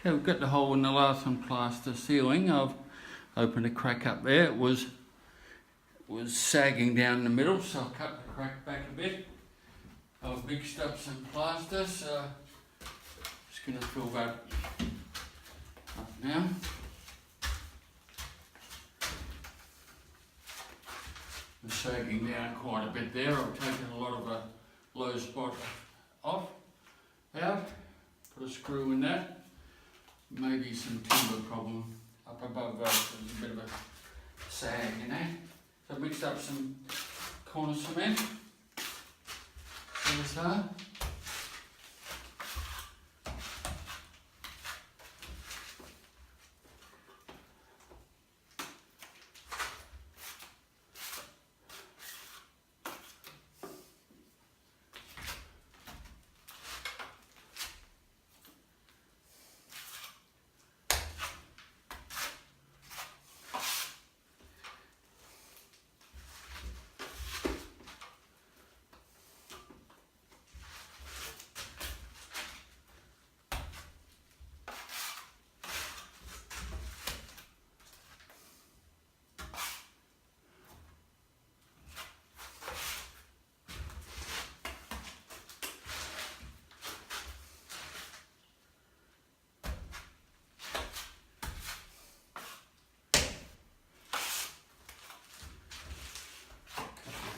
Okay, we've got the hole in the Lath and Plaster ceiling. I've opened a crack up there. It was sagging down the middle, so I've cut the crack back a bit. I've mixed up some plaster, so just going to fill that up now. It's sagging down quite a bit there. I've taken a lot of a low spot out, put a screw in that. Maybe some timber problem up above that, so there's a bit of a sag in there. So I've mixed up some corner cement. There's that.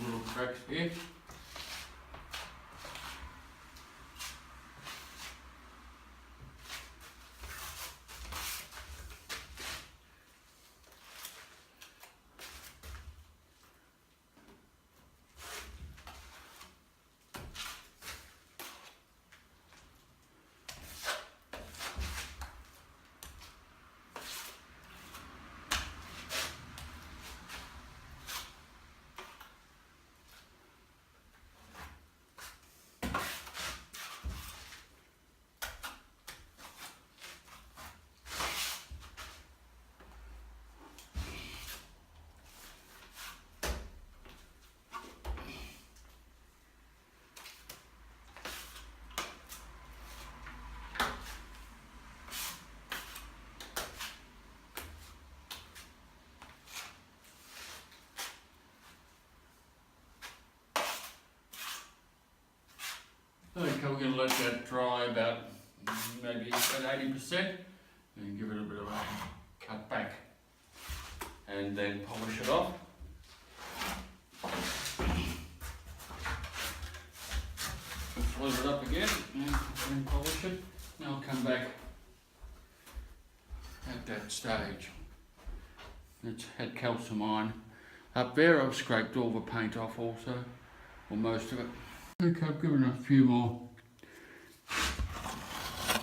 Little cracks here. Okay, we're going to let that dry about maybe about 80% and give it a bit of a cut back and then polish it off. Load it up again and polish it. Now I'll come back at that stage. It's had calcium iron. Up there I've scraped all the paint off also, or most of it. Okay, I've given a few more,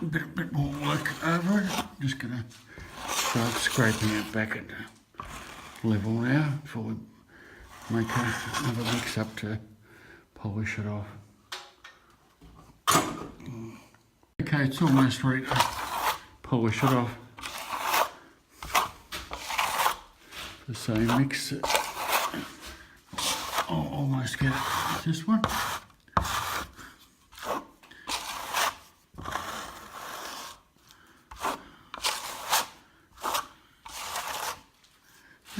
a bit more work over it. Just going to start scraping it back at level now before we make another mix up to polish it off. Okay, it's almost ready to polish it off. The same mix. I'll almost get it with this one.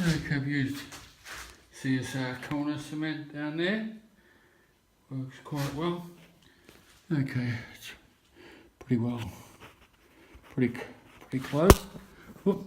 Okay, I've used CSR corner cement down there. Works quite well. Okay, it's pretty close. Whoop.